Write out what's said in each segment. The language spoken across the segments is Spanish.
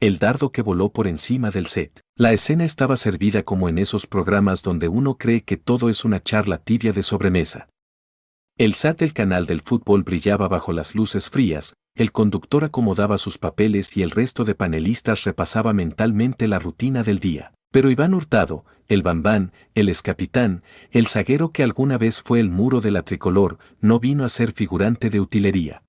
el dardo que voló por encima del set. La escena estaba servida como en esos programas donde uno cree que todo es una charla tibia de sobremesa. El SAT del canal del fútbol brillaba bajo las luces frías, el conductor acomodaba sus papeles y el resto de panelistas repasaba mentalmente la rutina del día. Pero Iván Hurtado, el bambán, el excapitán, el zaguero que alguna vez fue el muro de la tricolor, no vino a ser figurante de utilería.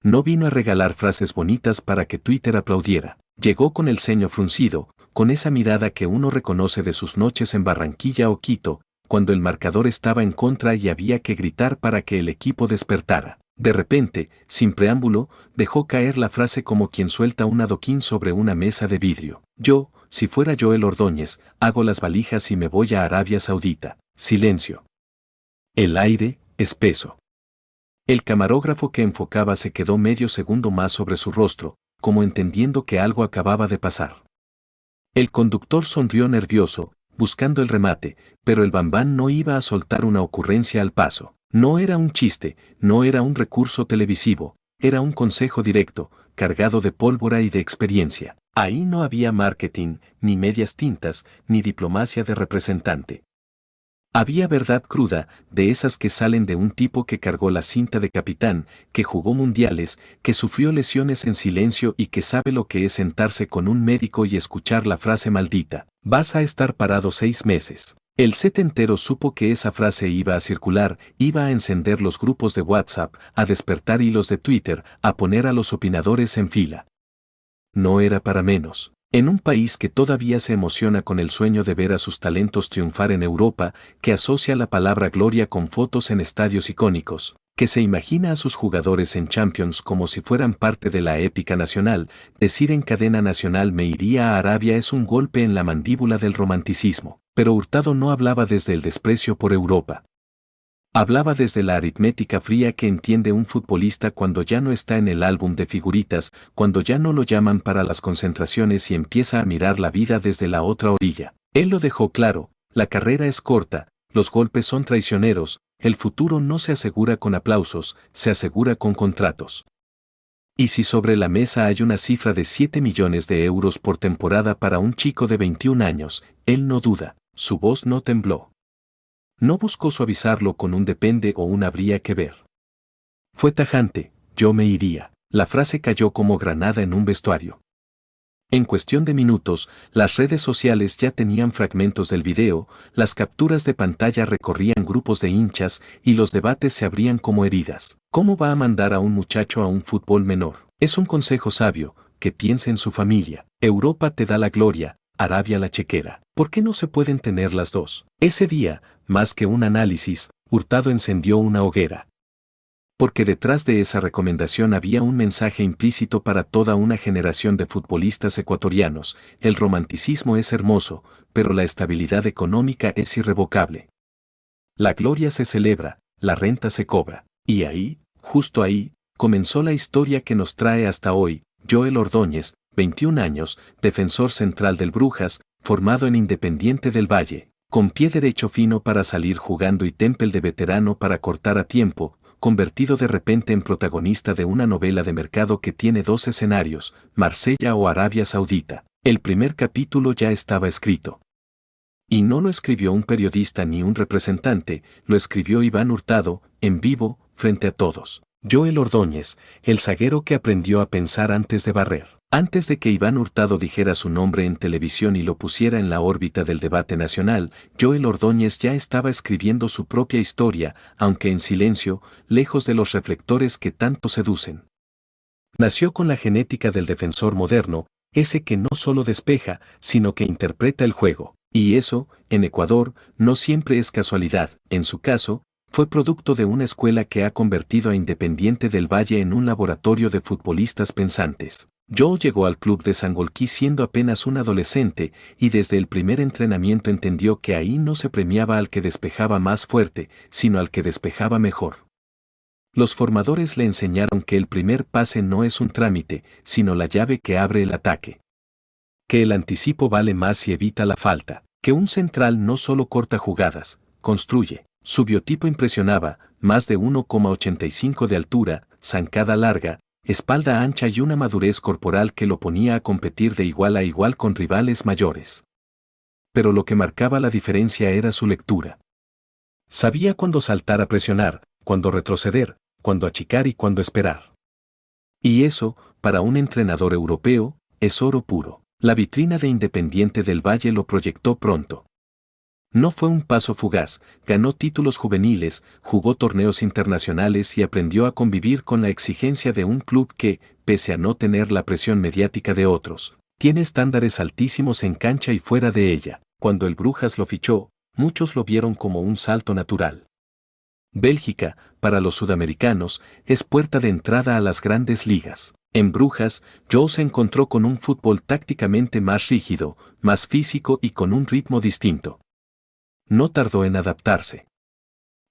No vino a regalar frases bonitas para que Twitter aplaudiera. Llegó con el ceño fruncido, con esa mirada que uno reconoce de sus noches en Barranquilla o Quito, cuando el marcador estaba en contra y había que gritar para que el equipo despertara. De repente, sin preámbulo, dejó caer la frase como quien suelta un adoquín sobre una mesa de vidrio. Yo, si fuera Joel Ordóñez, hago las valijas y me voy a Arabia Saudita. Silencio. El aire, espeso. El camarógrafo que enfocaba se quedó medio segundo más sobre su rostro, como entendiendo que algo acababa de pasar. El conductor sonrió nervioso, buscando el remate, pero el bambán no iba a soltar una ocurrencia al paso. No era un chiste, no era un recurso televisivo, era un consejo directo, cargado de pólvora y de experiencia. Ahí no había marketing, ni medias tintas, ni diplomacia de representante. Había verdad cruda, de esas que salen de un tipo que cargó la cinta de capitán, que jugó mundiales, que sufrió lesiones en silencio y que sabe lo que es sentarse con un médico y escuchar la frase maldita: vas a estar parado 6 meses. El set entero supo que esa frase iba a circular, iba a encender los grupos de WhatsApp, a despertar hilos de Twitter, a poner a los opinadores en fila. No era para menos. En un país que todavía se emociona con el sueño de ver a sus talentos triunfar en Europa, que asocia la palabra gloria con fotos en estadios icónicos, que se imagina a sus jugadores en Champions como si fueran parte de la épica nacional, decir en cadena nacional me iría a Arabia es un golpe en la mandíbula del romanticismo. Pero Hurtado no hablaba desde el desprecio por Europa. Hablaba desde la aritmética fría que entiende un futbolista cuando ya no está en el álbum de figuritas, cuando ya no lo llaman para las concentraciones y empieza a mirar la vida desde la otra orilla. Él lo dejó claro: la carrera es corta, los golpes son traicioneros, el futuro no se asegura con aplausos, se asegura con contratos. Y si sobre la mesa hay una cifra de 7 millones de euros por temporada para un chico de 21 años, él no duda, su voz no tembló. No buscó suavizarlo con un depende o un habría que ver. Fue tajante: yo me iría. La frase cayó como granada en un vestuario. En cuestión de minutos, las redes sociales ya tenían fragmentos del video, las capturas de pantalla recorrían grupos de hinchas y los debates se abrían como heridas. ¿Cómo va a mandar a un muchacho a un fútbol menor? Es un consejo sabio, que piense en su familia. Europa te da la gloria, Arabia la chequera. ¿Por qué no se pueden tener las dos? Ese día, más que un análisis, Hurtado encendió una hoguera. Porque detrás de esa recomendación había un mensaje implícito para toda una generación de futbolistas ecuatorianos: el romanticismo es hermoso, pero la estabilidad económica es irrevocable. La gloria se celebra, la renta se cobra. Y ahí, justo ahí, comenzó la historia que nos trae hasta hoy. Joel Ordóñez, 21 años, defensor central del Brujas, formado en Independiente del Valle, con pie derecho fino para salir jugando y temple de veterano para cortar a tiempo, convertido de repente en protagonista de una novela de mercado que tiene 2 escenarios, Marsella o Arabia Saudita. El primer capítulo ya estaba escrito. Y no lo escribió un periodista ni un representante, lo escribió Iván Hurtado, en vivo, frente a todos. Joel Ordóñez, el zaguero que aprendió a pensar antes de barrer. Antes de que Iván Hurtado dijera su nombre en televisión y lo pusiera en la órbita del debate nacional, Joel Ordóñez ya estaba escribiendo su propia historia, aunque en silencio, lejos de los reflectores que tanto seducen. Nació con la genética del defensor moderno, ese que no solo despeja, sino que interpreta el juego. Y eso, en Ecuador, no siempre es casualidad. En su caso, fue producto de una escuela que ha convertido a Independiente del Valle en un laboratorio de futbolistas pensantes. Joel llegó al club de Sangolquí siendo apenas un adolescente y desde el primer entrenamiento entendió que ahí no se premiaba al que despejaba más fuerte, sino al que despejaba mejor. Los formadores le enseñaron que el primer pase no es un trámite, sino la llave que abre el ataque. Que el anticipo vale más si evita la falta. Que un central no solo corta jugadas, construye. Su biotipo impresionaba: más de 1,85 de altura, zancada larga, espalda ancha y una madurez corporal que lo ponía a competir de igual a igual con rivales mayores. Pero lo que marcaba la diferencia era su lectura. Sabía cuándo saltar a presionar, cuándo retroceder, cuándo achicar y cuándo esperar. Y eso, para un entrenador europeo, es oro puro. La vitrina de Independiente del Valle lo proyectó pronto. No fue un paso fugaz, ganó títulos juveniles, jugó torneos internacionales y aprendió a convivir con la exigencia de un club que, pese a no tener la presión mediática de otros, tiene estándares altísimos en cancha y fuera de ella. Cuando el Brujas lo fichó, muchos lo vieron como un salto natural. Bélgica, para los sudamericanos, es puerta de entrada a las grandes ligas. En Brujas, Joe se encontró con un fútbol tácticamente más rígido, más físico y con un ritmo distinto. No tardó en adaptarse.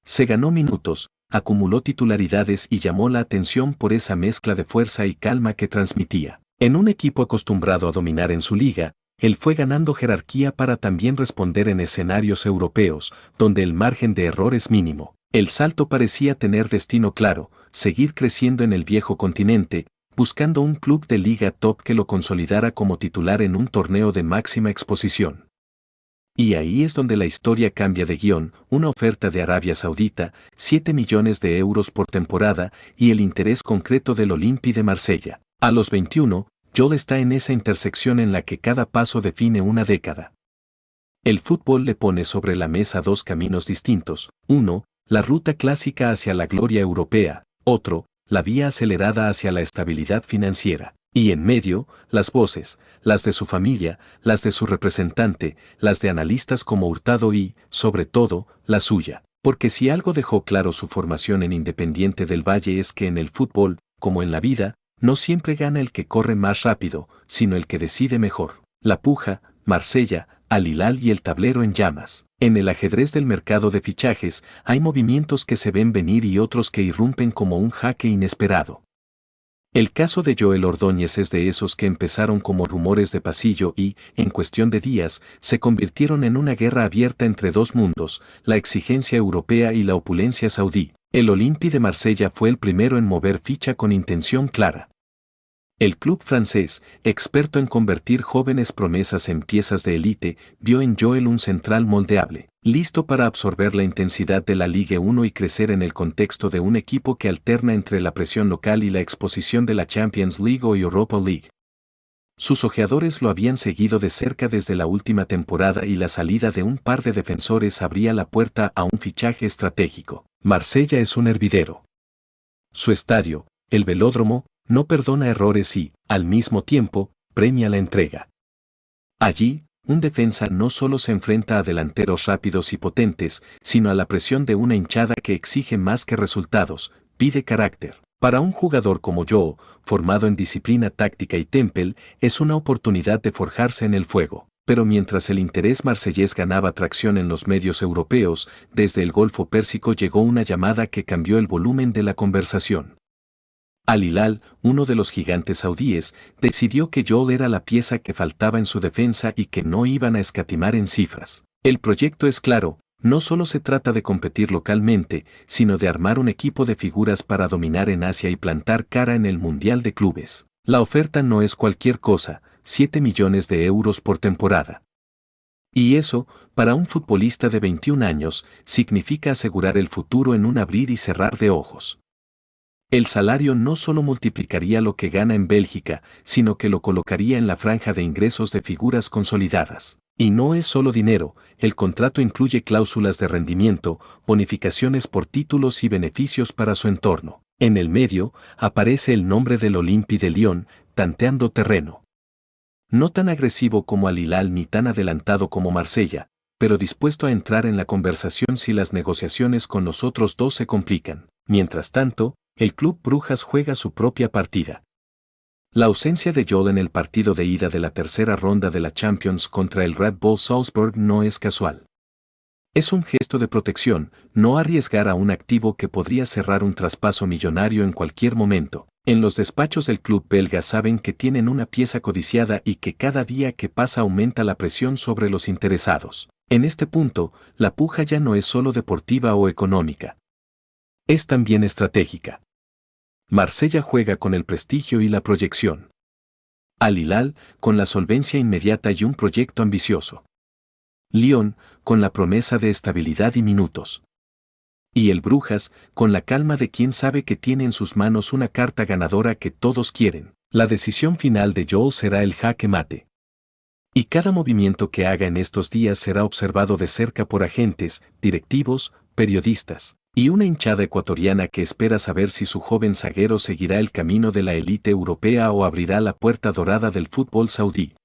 Se ganó minutos, acumuló titularidades y llamó la atención por esa mezcla de fuerza y calma que transmitía. En un equipo acostumbrado a dominar en su liga, él fue ganando jerarquía para también responder en escenarios europeos, donde el margen de error es mínimo. El salto parecía tener destino claro, seguir creciendo en el viejo continente, buscando un club de liga top que lo consolidara como titular en un torneo de máxima exposición. Y ahí es donde la historia cambia de guión, una oferta de Arabia Saudita, 7 millones de euros por temporada y el interés concreto del Olympique de Marsella. A los 21, Joel está en esa intersección en la que cada paso define una década. El fútbol le pone sobre la mesa dos caminos distintos, uno, la ruta clásica hacia la gloria europea, otro, la vía acelerada hacia la estabilidad financiera. Y en medio, las voces, las de su familia, las de su representante, las de analistas como Hurtado y, sobre todo, la suya. Porque si algo dejó claro su formación en Independiente del Valle es que en el fútbol, como en la vida, no siempre gana el que corre más rápido, sino el que decide mejor. La puja, Marsella, Al Hilal y el tablero en llamas. En el ajedrez del mercado de fichajes, hay movimientos que se ven venir y otros que irrumpen como un jaque inesperado. El caso de Joel Ordóñez es de esos que empezaron como rumores de pasillo y, en cuestión de días, se convirtieron en una guerra abierta entre dos mundos, la exigencia europea y la opulencia saudí. El Olympique de Marsella fue el primero en mover ficha con intención clara. El club francés, experto en convertir jóvenes promesas en piezas de élite, vio en Joel un central moldeable, listo para absorber la intensidad de la Ligue 1 y crecer en el contexto de un equipo que alterna entre la presión local y la exposición de la Champions League o Europa League. Sus ojeadores lo habían seguido de cerca desde la última temporada y la salida de un par de defensores abría la puerta a un fichaje estratégico. Marsella es un hervidero. Su estadio, el Velódromo, no perdona errores y, al mismo tiempo, premia la entrega. Allí, un defensa no solo se enfrenta a delanteros rápidos y potentes, sino a la presión de una hinchada que exige más que resultados, pide carácter. Para un jugador como yo, formado en disciplina táctica y temple, es una oportunidad de forjarse en el fuego. Pero mientras el interés marsellés ganaba tracción en los medios europeos, desde el Golfo Pérsico llegó una llamada que cambió el volumen de la conversación. Al Hilal, uno de los gigantes saudíes, decidió que Joel era la pieza que faltaba en su defensa y que no iban a escatimar en cifras. El proyecto es claro, no solo se trata de competir localmente, sino de armar un equipo de figuras para dominar en Asia y plantar cara en el Mundial de Clubes. La oferta no es cualquier cosa, 7 millones de euros por temporada. Y eso, para un futbolista de 21 años, significa asegurar el futuro en un abrir y cerrar de ojos. El salario no solo multiplicaría lo que gana en Bélgica, sino que lo colocaría en la franja de ingresos de figuras consolidadas. Y no es solo dinero, el contrato incluye cláusulas de rendimiento, bonificaciones por títulos y beneficios para su entorno. En el medio, aparece el nombre del Olympique de Lyon, tanteando terreno. No tan agresivo como Al Hilal ni tan adelantado como Marsella, pero dispuesto a entrar en la conversación si las negociaciones con los otros dos se complican. Mientras tanto, el Club Brujas juega su propia partida. La ausencia de Joel en el partido de ida de la tercera ronda de la Champions contra el Red Bull Salzburg no es casual. Es un gesto de protección, no arriesgar a un activo que podría cerrar un traspaso millonario en cualquier momento. En los despachos del club belga saben que tienen una pieza codiciada y que cada día que pasa aumenta la presión sobre los interesados. En este punto, la puja ya no es solo deportiva o económica. Es también estratégica. Marsella juega con el prestigio y la proyección. Al Hilal, con la solvencia inmediata y un proyecto ambicioso. Lyon, con la promesa de estabilidad y minutos. Y el Brujas, con la calma de quien sabe que tiene en sus manos una carta ganadora que todos quieren. La decisión final de Joel será el jaque mate. Y cada movimiento que haga en estos días será observado de cerca por agentes, directivos, periodistas, y una hinchada ecuatoriana que espera saber si su joven zaguero seguirá el camino de la élite europea o abrirá la puerta dorada del fútbol saudí.